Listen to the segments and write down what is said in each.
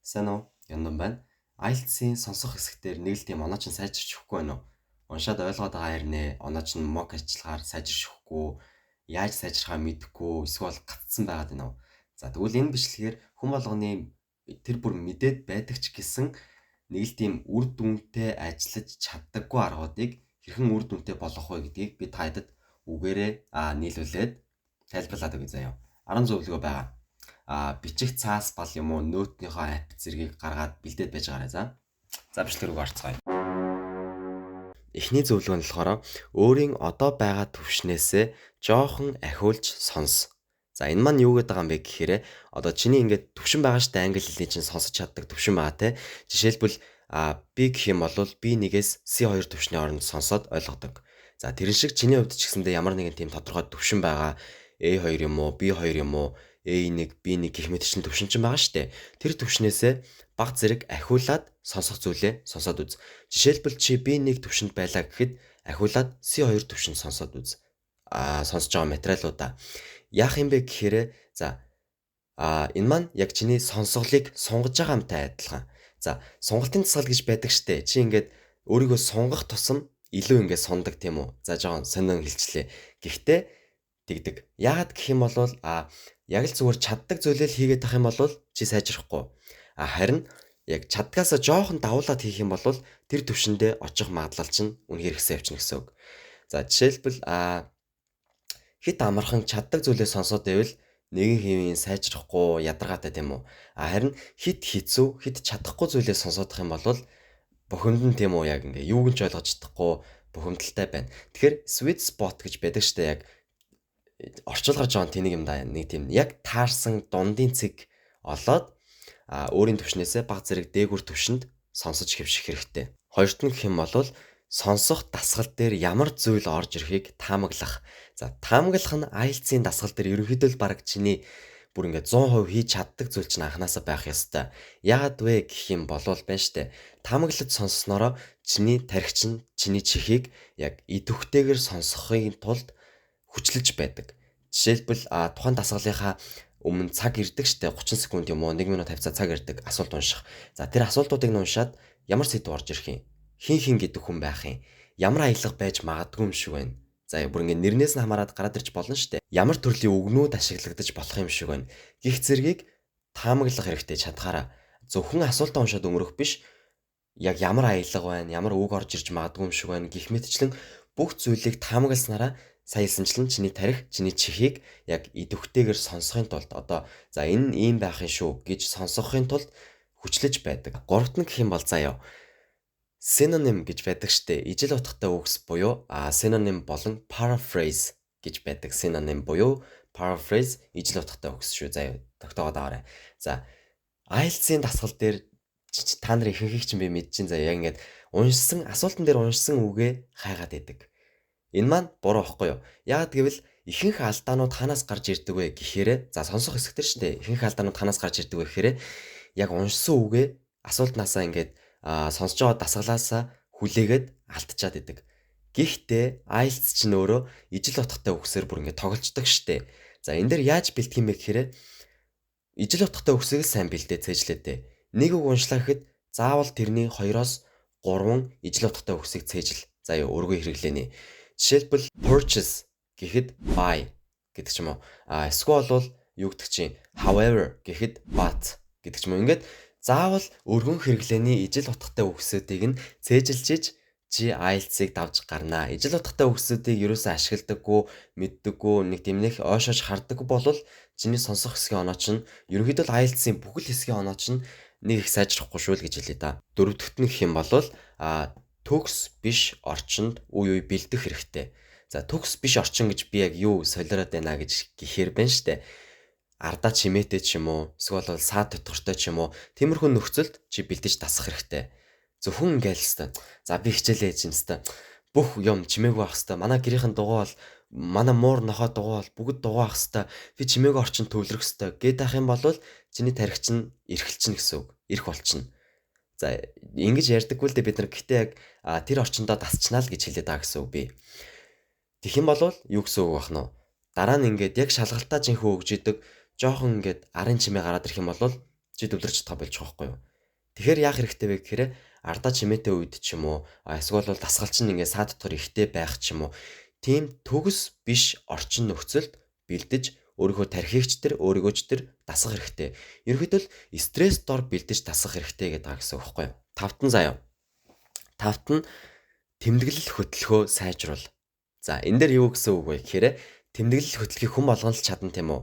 Сайн уу? Яндан байна. IELTS-ийн сонсох хэсгээр нэг л тийм оноо чинь сайжирч өгөхгүй байна уу? Уншаад ойлгоод байгаа хэрнээ оноо чинь мок ажиллагаар сайжирч өгөхгүй, яаж сайжрахаа мэдэхгүй, эсвэл гацсан байгаад байна уу? За тэгвэл энэ бичлэгээр хүн болгоны тэр бүр мэдээд байдаг ч гэсэн нэг л тийм үр дүнтэй ажиллаж чаддаггүй аргуудыг хэрхэн үр дүнтэй болгох вэ гэдгийг бид тааидад үгээрээ нийлүүлээд тайлбарлаад өгье заяа. 10 зөвлөгөө байгаа. Бичих цаас бал юм уу нөтнийхөө апп зэргийг гаргаад бэлдээд байж байгаарай за. За бичлэг рүү орцгоё. Эхний зөвлөгөө нь болохоор өөрийн одоо байгаа төвшнээсээ жоохон ахиулж сонс. За энэ маань юу гэдэг байгаа юм бэ гэхээр одоо чиний ингээд төвшин байгаа штэ англи хэлний чинь сонсож чаддаг төвшин байгаа те. Жишээлбэл би гэх юм бол B1-ээс C2 төвшний хооронд сонсоод ойлгодог. За тэрэн шиг чиний хувьд ч гэсэндээ ямар нэгэн тийм тодорхой төвшин байгаа A2 юм уу B2 юм уу A1 B1 гэх мэт чинь төвшин чинь байгаа штэ. Тэр төвшнээсээ баг зэрэг ахиулаад сонсох зүйлээ сонсоод үз. Жишээлбэл чи B1 төвшөнд байлаа гэхэд ахиулаад C2 төвшөнд сонсоод үз. Сонсож байгаа материалуудаа яах юм бэ гэхээр энэ маань яг чиний сонсголыг сунгаж байгаа юмтай адилхан. За сонголтын тасгал гэж байдаг штэ. Чи ингээд өөрийгөө сунгах тусам илүү ингээд сундаг тийм үү? За жоохон сонин хэлчлээ. Гэхдээ тэгдэг. Яагаад гэх юм бол яг л зүгээр чаддаг зүйлээ л хийгээд тах юм бол чи сайжрахгүй. Харин яг чаддгаасаа жоохон давуулаад хийх юм бол тэр төвшөндөө очих магадлал чинь үнэхээр ихсээ явчихна гэсэн үг. За жишээлбэл хит амархан чаддаг зүйлээ сонсоод байвал нэгэн хэвийн сайжрахгүй ядаргаатай тийм үү. Харин хит хэцүү, хит чадахгүй зүйлээ сонсоодох юм бол бухимдан тийм үү яг ингээ юуг нь ч ойлгож чадахгүй бухимдалтай байна. Тэгэхээр sweet spot гэж байдаг штэ яг орчуулгаар жоон тэнийг юм да нэг тийм яг таарсан дундын цэг олоод өөрийн төвшнээсээ баг зэрэг дээгүр төвшөнд сонсож хэвших хэрэгтэй. Хоёрт нь гэх юм бол сонсох дасгал дээр ямар зүйл орж ирэхийг таамаглах. За таамаглах нь IELTS-ийн дасгал дээр ерөнхийдөө л баг чиний бүр ингээд 100% хийж чаддаг зүйл чинь анханасаа байх ёстой. Яагаад вэ гэх юм бол байна штэ. Таамаглаж сонсснороо чиний тархич нь чиний чихийг яг идэвхтэйгээр сонсохын тулд хүчлэж байдаг. Жишээлбэл тухайн дасгалынхаа өмнө цаг ирдэг штэ 30 секунд юм уу 1 минут 50 цаг ирдэг асуулт унших. За тэр асуултуудыг нь уншаад ямар сэдв орж ирэх юм? Хин гэдэг хүн байх юм? Ямар аялга байж магадгүй юм шиг байна. За бүр ингэ нэрнээс нь хамаарат гараад ирж болно штэ. Ямар төрлийн үгнүүд ашиглагдаж болох юм шиг байна. Гих зэргийг таамаглах хэрэгтэй чадхаараа. Зөвхөн асуултаа уншаад өнгөрөх биш. Яг ямар аялга байна, ямар үг орж ирж магадгүй юм шиг байна. Гих мэтчлэн бүх зүйлийг таамагласнараа саялсанчлан чиний тарих, чиний чихийг яг идэвхтэйгээр сонсохын тулд за энэ ийм байх юм шүү гэж сонсохын тулд хүчлэж байдаг. Гуравт нь гэх юм бол заяа synonym гэж байдаг штэ. Ижил утгатай үгс буюу synonym болон paraphrase гэж байдаг. Synonym буюу paraphrase ижил утгатай үгс шүү. Заяа тогтоогоод аваарай. За IELTS-ийн дасгал дээр та нар ихэнхийг чинь би мэдчихин заяа яг ингээд уншсан асуултан дээр уншсан үгээ хайгаад байдаг. Энэ маань буруу байхгүй юу? Яагаад гэвэл ихэнх алдаанууд ханаас гарч ирдэг вэ гэхээр сонсох хэсэгтэр штэ. Ихэнх алдаанууд ханаас гарч ирдэг вэ гэхээр яг уншсан үгээ асуултнаасаа ингээд сонсож байгаа дасгалаасаа хүлээгээд алдчихад идэг. Гэхдээ IELTS чинь өөрөө ижил утгатай үгсээр бүр ингээд тоглолцдог штэ. За энэ дээр яаж бэлтгэх юм бэ гэхээр ижил утгатай үгсийг сайн бэлдээ цээжлээдээ. Нэг үг уншлаа гэхэд заавал тэрний 2-оос 3 ижил утгатай үгсийг цээжл. За өргөө хэрэглэнэ. Жишээлбэл purchase гэхэд buy гэдэг ч юм уу. Эсвэл бол юу гэдэг чинь however гэхэд but гэдэг ч юм уу. Ингээд заавал өргөн хэрэглээний ижил утгатай үгсүүдийг нь цээжилж чи IELTS-ыг давж гарнаа. Ижил утгатай үгсүүдийг ерөөсөө ашигладаггүй, мэддэггүй, нэг тэмнэх ойшооч харддаг бол чиний сонсох хэсгийн оноо чинь ерөнхийдөө IELTS-ийн бүхэл хэсгийн оноо чинь нэг их сайжрахгүй шүү л гэж хэлээ да. Дөрөвдөгт нь гэх юм бол төгс биш орчинд үе бэлдэх хэрэгтэй. За төгс биш орчин гэж би яг юу солиороод байна гэж гэхээр байна штэ. Ардаа чимээтэй ч юм уу, эсвэл бол саад дотгортой ч юм уу, тиймэрхүү нөхцөлд чи бэлдэж дасах хэрэгтэй. Зөвхөн ингээл хэвээр. За би хичээлээ хийж юмстай. Бүх юм чимээгүй байх хэвээр. Манай гэрийнхэн дугуй бол манай муур нохоо дугуй бол бүгд дугуй байх хэвээр. Би чимээгүй орчин төвлөрөх хэвээр. Гээд ах юм бол чиний тархич нь эрхэлчихнэ гэсэн үг. Эрх болчихно. За ингэж ярьдаггүй л дээ бид нар гэхдээ яг тэр орчиндөө дасчнаа л гэж хэлээд байгаа гэсэн үг би. Тэгэх юм бол юу гэсэн үг бах нь? Дараа нь ингээд яг шалгалтаа жинхэнэ өгж идэг жоохон ингээд арын чимээ гараад ирэх юм бол чи төвлөрч чадах болж байгаа байхгүй юу? Тэгэхээр яах хэрэгтэй вэ гэхээр ардаа чимээтэй үед ч юм уу эсвэл бол дасгалч нь ингээд саад дотор ихтэй байх ч юм уу тийм төгс биш орчин нөхцөлд бэлдэж өөрийнхөө тархигч төр өөрийгөө ч төр дасгах хэрэгтэй. Ерөнхийдөө л стресс дор бэлдэж дасгах хэрэгтэй гэдэг байгаа гэсэн үг байхгүй юу? Тавтан заяа. Тавт нь тэмдэглэл хөтөлгөө сайжруул. За энэ дээр юу гэсэн үг вэ гэхээр тэмдэглэл хөтөлгөөийг хүн болгон л чадна тийм үү?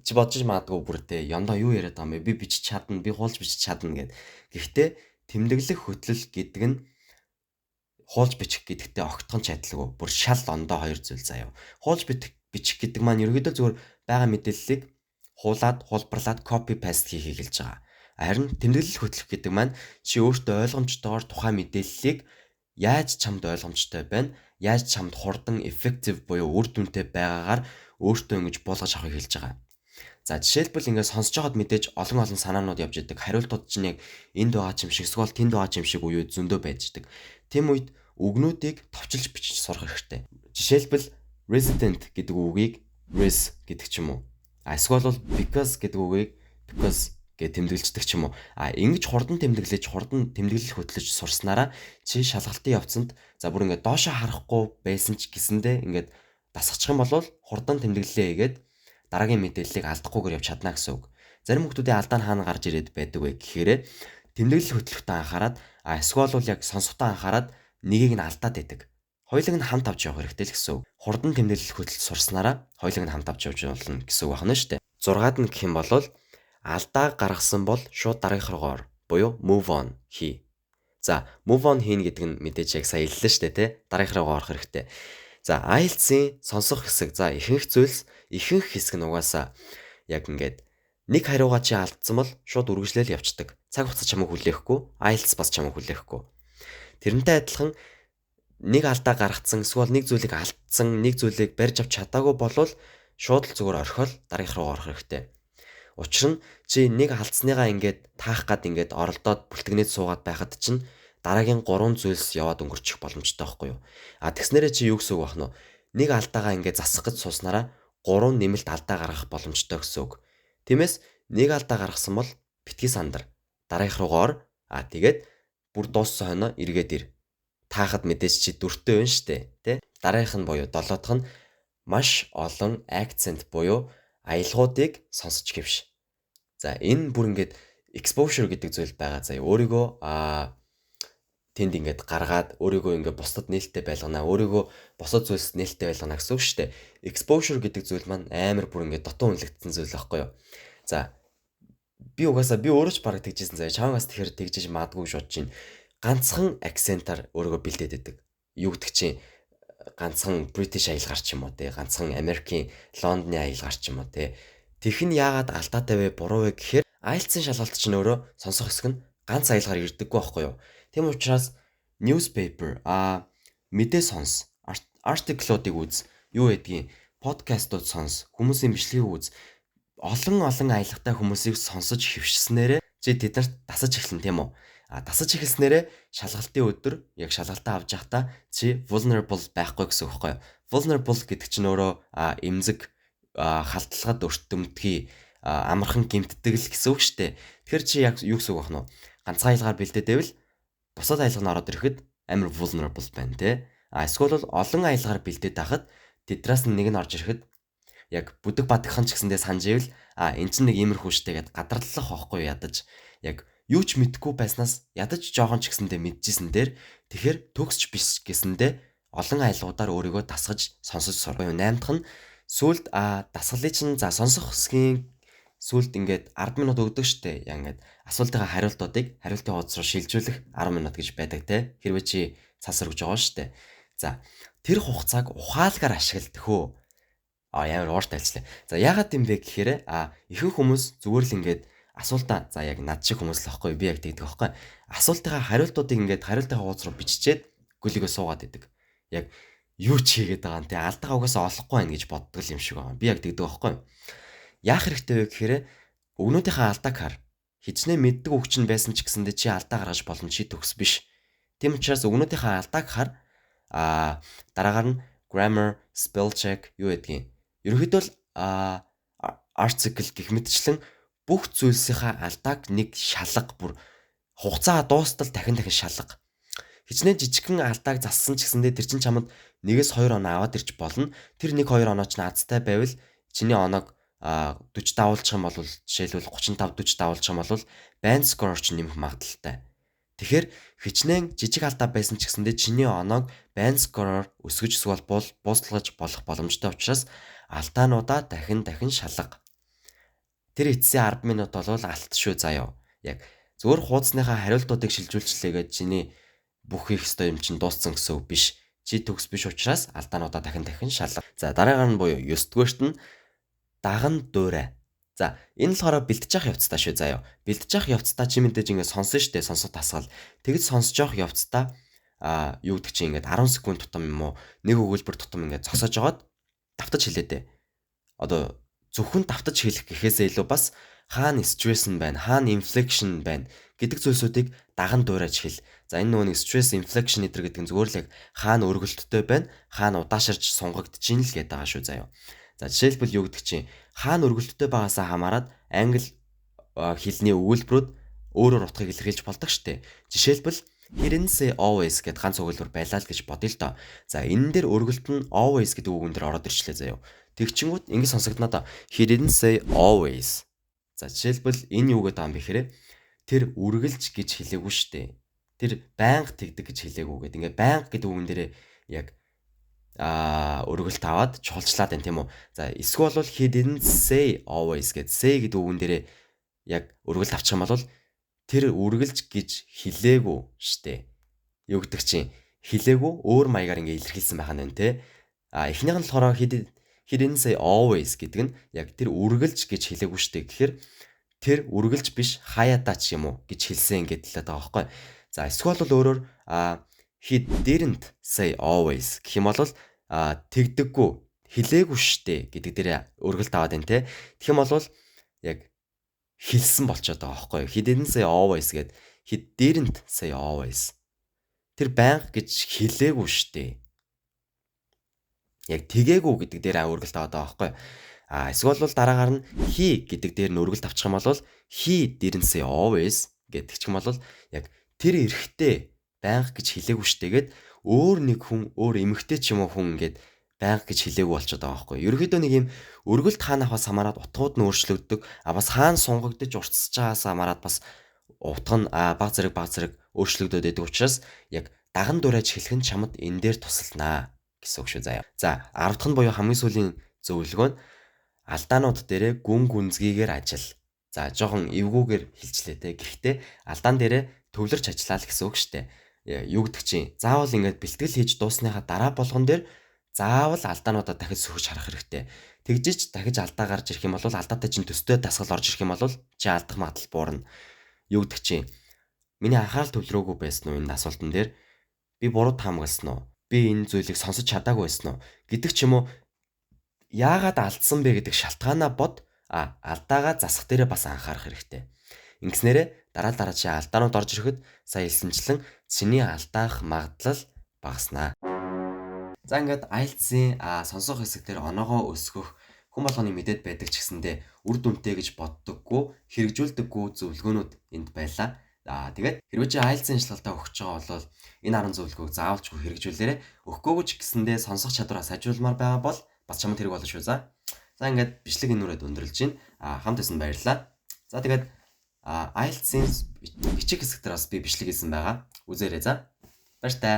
Чи бодож магадгүй бүрдээ яндаа юу яриад байгаа юм бэ? Би бичиж чадна, би хуулж бичиж чадна гэд. Гэхдээ тэмдэглэх хөтлөл гэдэг нь хуулж бичих гэдэгтэй огтхон ч адилгүй. Бүр шал ондоо хоёр зүйл заяа. Хуулж бичих гэдэг маань ерөөдөө зүгээр байгаа мэдээллийг хуулаад, хулбарлаад, copy paste хийхийг хэлж байгаа. Харин тэмдэглэл хөтлөх гэдэг маань чи өөртөө ойлгомжтойгоор тухайн мэдээллийг яаж чамд ойлгомжтой байна, яаж чамд хурдан effective буюу үр дүнтэй байгаагаар өөртөө ингэж буулгаж авахыг хэлж байгаа. За жишээлбэл ингээд сонсож байхад мэдээж олон санаанууд явж идэг. Хариултууд чинь яг энд байгаа юм шиг эсвэл тэнд байгаа юм шиг үе зөндөө байж идэг. Тэм үед үгнүүдийг товчилж бичиж сурах хэрэгтэй. Жишээлбэл resident гэдэг үгийг res гэдэг ч юм уу. Эсвэл бол because гэдэг үгийг because гэж тэмдэглэждэг ч юм уу. Ингэж хурдан тэмдэглэл хөтлөж сурснараа чи шалгалтын явцанд за бүр ингээд доошоо харахгүй байсан ч гэсэндээ ингээд дасгачих юм бол хурдан тэмдэглэлээ хийгээд дараагийн мэдээллийг алдахгүйгээр явж чадна гэсэн үг. Зарим хүмүүсийн алдаа нь хаана гарч ирээд байдаг вэ гэхээр тэмдэглэл хөтлөхтөө анхаарад эсвэл бол яг сонсохдоо анхаарад нэгийг нь алдаад байдаг. Хоёулыг нь хамт авч явах хэрэгтэй л гэсэн үг. Хурдан тэмдэглэл хөтлөлт сурснараа хоёулыг нь хамт авч явж болно гэсэн үг байна шүү дээ. 6-ад нь гэх юм бол алдаа гаргасан бол шууд дараагийнх руугаа ор буюу move on хий. За move on хийн гэдэг нь мэдээж яг сая хэллээ шүү дээ тий. Дараагийнх руугаа орох хэрэгтэй. За IELTS-ийн сонсох хэсэг. За ихэнх хэсэг нь угаасаа яг ингээд нэг хариугаа чи алдсан бол шууд үргэлжлээл явцдаг. Цаг хугацаа чамайг хүлээхгүй, IELTS бас чамайг хүлээхгүй. Тэрнтэй адилхан нэг алдаа гаргацсан эсвэл нэг зүйлийг алдсан, нэг зүйлийг барьж авч чадаагүй болвол шууд л зүгээр орхиол дараагийнх руу орох хэрэгтэй. Учир нь чи нэг алдсныгаа ингээд таах гад ингээд оролдоод бүлтгэнээд суугаад байхад чинь дараагийн 3 зүйлс яваад өнгөрчих боломжтой байхгүй юу? Тэгснээрээ чи юу гэсэн үг байна вэ? Нэг алдаагаа ингээд засах гэж сууснараа 3 нэмэлт алдаа гаргах боломжтой гэсэн үг. Тиймээс нэг алдаа гаргасан бол битгий сандар. Дараагийнх руугаа ор. Тэгээд бүр дууссан хойно эргээд ир. Таахад мэдээж чи 4-тэй байна штэ, тэ? Дараагийнх нь буюу 7-дахь нь маш олон акцент буюу аялгуудыг сонсож гэвш. За энэ бүр ингээд exposure гэдэг зүйл байгаа. За өөрийгөө тэнд ингээд гаргаад өөрийгөө ингээд бусдад нээлттэй байлгана. Өөрийгөө босод зүйлс нээлттэй байлгана гэсэн үг шүү дээ. Exposure гэдэг зүйл маань амар бүр ингээд дотоо үнэлэгдсэн зүйл байхгүй юу? За би өөрөө ч бараг тэгжсэн заяа. Чамгаас тэгэхээр тэгжиж маадгүй гэж бодож байна. Ганцхан акцентаар өөрийгөө бэлдээд байдаг. Юу гэдэг чинь ганцхан British аялгаар ч юм уу те, ганцхан Америкийн Лондоны аялгаар ч юм уу те. Тэрх нь яагаад алдаатай вэ, буруу вэ гэхээр IELTS-ийн шалгалт чинь өөрөө сонсох хэсэг нь ганц аялгаар ирдэггүй байхгүй юу? Тийм учраас newspaper мэдээ сонс, article-уудыг үз, юу гэдгийг подкастууд сонс, хүмүүсийн бичлэгийг үз. Олон аялгатай хүмүүсийг сонсож хөвшснээрээ чи тэднэрт дасаж эхэлнэ тийм үү? Дасаж эхэлснээрээ шалгалтын өдөр яг шалгалтаа авч явахдаа чи vulnerable байхгүй гэсэн үг байхгүй юу? Vulnerable гэдэг чинь өөрөө эмзэг халтлагад өртөмтгий амархан гимтдэг л гэсэн үг шүү дээ. Тэгэхээр чи яг юу гэсэн үг байна вэ? Ганцхан аялгаар бэлдээдэвэл бусад аялганд ороод ирэхэд амар vulnerable байна те. Эсвэл бол олон аялгаар бэлдээд байхад тэдраас нэг нь орж ирэхэд яг бүдэг бадагхан ч гэсэндээ санаж ивэл эн чинь нэг иймэрхүү штэ гэд гадарлах байхгүй ядаж яг юу ч мэдэхгүй байснаас ядаж жоохон ч гэсэндээ мэдчихсэн дээр тэгэхээр төгсч биш гэсэндээ олон аялгуудаар өөрийгөө дасгаж сонсож сурах. 8 дахь нь сүлд дасгалыг чинь за сонсох хэсгийн сүлд ингээд 10 минут өгдөг штэ. Яг ингээд асуултын хариултуудыг хариултын хуудас руу шилжүүлэх 10 минут гэж байдаг те. Хэрвээ чи цас өргөж байгаа штэ. За тэр хугацааг ухаалгаар ашигладаг хөө. Ямар ууртай ажиллаа. За яагаад юм бэ гэхээр ихэнх хүмүүс зүгээр л ингээд асуултаа за яг над шиг хүмүүс л байхгүй би яг тэгдэг байхгүй. Асуултынхаа хариултуудыг ингээд хариултын хуудас руу биччихээд гүлийгөө суугаад идэг. Яг юу ч хийгээд байгаа юм те алдаа угаасаа олохгүй байх гэж боддог юм шиг байна. Би яг тэгдэг байхгүй. Яах хэрэгтэй вэ гэхээр өгнүүдийнхээ алдааг хар. Хичнээн мэддэг үг чинь байсан ч гэсэндээ чи алдаа гаргаж болно чи төгс биш. Тийм учраас өгнүүдийнхээ алдааг хар. Дараагаар нь grammar, spell check юу гэдгийг. Ерөнхийдөө л article гэх мэтчлэн бүх зүйлсийнхаа алдааг нэг шалга бүр хугацаа дуустал дахин шалга. Хичнээн жижигхэн алдааг зассан ч гэсэндээ тэр чин чамд 1-2 оноо аваад ирж болно. Тэр 1-2 оноо ч наадтай байвал чиний оноог 40 давуулчих юм бол жишээлбэл 35 40 давуулчих юм бол band score ч нэмэх магадaltaй. Тэгэхээр хичнээн жижиг алдаа байсан ч гэсэндээ чиний оноог band score-оор өсгөж эсвэл бууцлагаж болох боломжтой учраас алдаануудаа дахин шалга. Тэр эцсийн 10 минут бол алт шүү заяа. Яг зөвхөн хуудасныхаа хариултуудыг шилжүүлчихлээгээд чиний бүх их ёстой юм чинь дууссан гэсэн үг биш. Чи төгс биш учраас алдаануудаа дахин шалга. За дараагаар нь буюу 9-дүгээрт нь даган дуурай. За энэ болохоор бэлтэж явах явцдаа шүү заяа. Бэлтэж явах явцдаа чи мэдээж ингээд сонсон штэ, сонсох тасгал. Тэгж сонсож явах явцдаа юу гэдэг чи ингээд 10 секунд тутам юм уу нэг өгүүлбэр тутам ингээд зогсоож жагаад давтаж хэлээдээ. Одоо зөвхөн давтаж хэлэх гэхээсээ илүү бас хаана стресс нь байна, хаана inflection байна гэдэг зүйлсүүдийг даган дуурайж хэл. За энэ нөгөө нэг stress inflection гэдэг нь зүгээр л яг хаана өргөлттэй байна, хаана удаашарч сунгагдчихин л гэдэг байгаа шүү заяа. За жишээлбэл юу гэдэг чинь хаана өргөлттэй байгаасаа хамаарат англи хэлний өгүүлбэрүүд өөрөөр утгыг илэрхийлж болдог штеп. Жишээлбэл he didn't say always гэд ганц өгүүлбэр байлаа л гэж бодъё л доо. За энэ дээр өргөлт нь always гэдэг үгэн дээр ороод ирчлээ заяа. Тэгчингүүд ингэ сонсогдноо доо. He didn't say always. За жишээлбэл энэ юу гэдэг юм бэ гэхээр тэр үргэлж гэж хэлээгүй штэ. Тэр байнга тэгдэг гэж хэлээгүй гэдэг. Ингээ байнга гэдэг үгэн дээр яг өргөлт аваад чухалчлаад байна тийм үү. За эсвэл бол he didn't say always гэд say гэдэг үгэн дээр яг өргөлт авчих юм бол тэр үргэлж гэж хэлээгүй штэ. Юу гэдэг чинь хэлээгүй өөр маягаар ингээ илэрхийлсэн байх нь те. Эхнийх нь болохоор he didn't say always гэдэг нь яг тэр үргэлж гэж хэлээгүй штэ. Тэгэхээр тэр үргэлж биш хаяатаа ч юм уу гэж хэлсэн ингээд хэлээд байгаа байхгүй. За эсвэл бол өөрөөр he didn't say always гэх юм бол тэгдэггүй хэлээгүй штэ гэдэг дээр өргөлт аваад байна те. Тэгэх юм бол яг хэлсэн болчиход байгаа байхгүй. He didn't say always гэд he didn't say always. Тэр байнга гэж хэлээгүй штэ. Яг тэгээгүй гэдэг дээр өргөлт аваад байгаа байхгүй. Эсвэл бол дараагаар нь he гэдэг дээр нь өргөлт авчих юм бол he didn't say always гэдэг ч юм бол яг тэр эрэхтэй байнга гэж хэлээгүй штэ гэд өөр нэг хүн өөр эмэгтэй ч юм уу хүн ингээд байнга гэж хэлээгүй болчиход байгаа байхгүй. Ерөнхийдөө нэг юм өргөлт хаана аваас хамаарат утгууд нь өөрчлөгддөг. Бас хаана сунгагдаж уртсаж байгаас хамаарат бас утга нь баг зэрэг өөрчлөгдөд байдаг учраас яг даган дуурайж хэлэх нь чамд энэ дээр тусалнаа гэсэн үг шүү заяа. За 10 дахь нь буюу хамгийн сүүлийн зөвлөгөө нь алдаанууд дээрээ гүн гүнзгийгээр ажил. За жоохон эвгүүгээр хэлчлээ те. Гэхдээ алдаан дээрээ төвлөрч ажиллаа л гэсэн үг штэ. Юу гэдэг чинь заавал ингээд бэлтгэл хийж дуусныхаа дараа болгон дээр заавал алдаануудаа дахиж сөхөж харах хэрэгтэй. Тэгжиж дахиж алдаа гарч ирэх юм бол алдаатай чинь төстэй дасгал орж ирэх юм бол чи алдах магадлал буурна. Юу гэдэг чинь миний анхаарал төвлөрөөгүй байсан уу энэ асуултан дээр би буруу таамагласан уу? Би энэ зүйлийг сонсож чадаагүй байсан уу? Гэдэг ч юм уу яагаад алдсан бэ гэдэг шалтгаанаа бод алдаагаа засах дээрээ бас анхаарах хэрэгтэй. Ингэснээрээ дараа чи алдаанууд орж ирэхэд сая хэлсэнчлэн чиний алдаах магадлал багаснаа. За ингээд IELTS-ийн сонсох хэсэг дээр оноогоо өсгөх хүн болгоны мэдээд байдаг ч гэсэндээ үр дүнтэй гэж боддоггүй, хэрэгжүүлдэггүй зөвлөгөөнүүд энд байлаа. Тэгээд хэрвээ чи IELTS-ийн ажиллагаатаа өгч байгаа бол энэ 10 зөвлөгөөг заавалчгүй хэрэгжүүлээрэй. Өгөхгүй ч гэсэндээ сонсох чадвараа сайжруулмаар байгаа бол бас чамд хэрэг болно шүү за. За ингээд бичлэг энэ нүрээд өндөрлж байна. Хамт байсан баярлалаа. За тэгээд IELTS-ийн бичих хэсэг дээр бас би бичлэг хийсэн байгаа. Үзээрэй за. Баяр таа.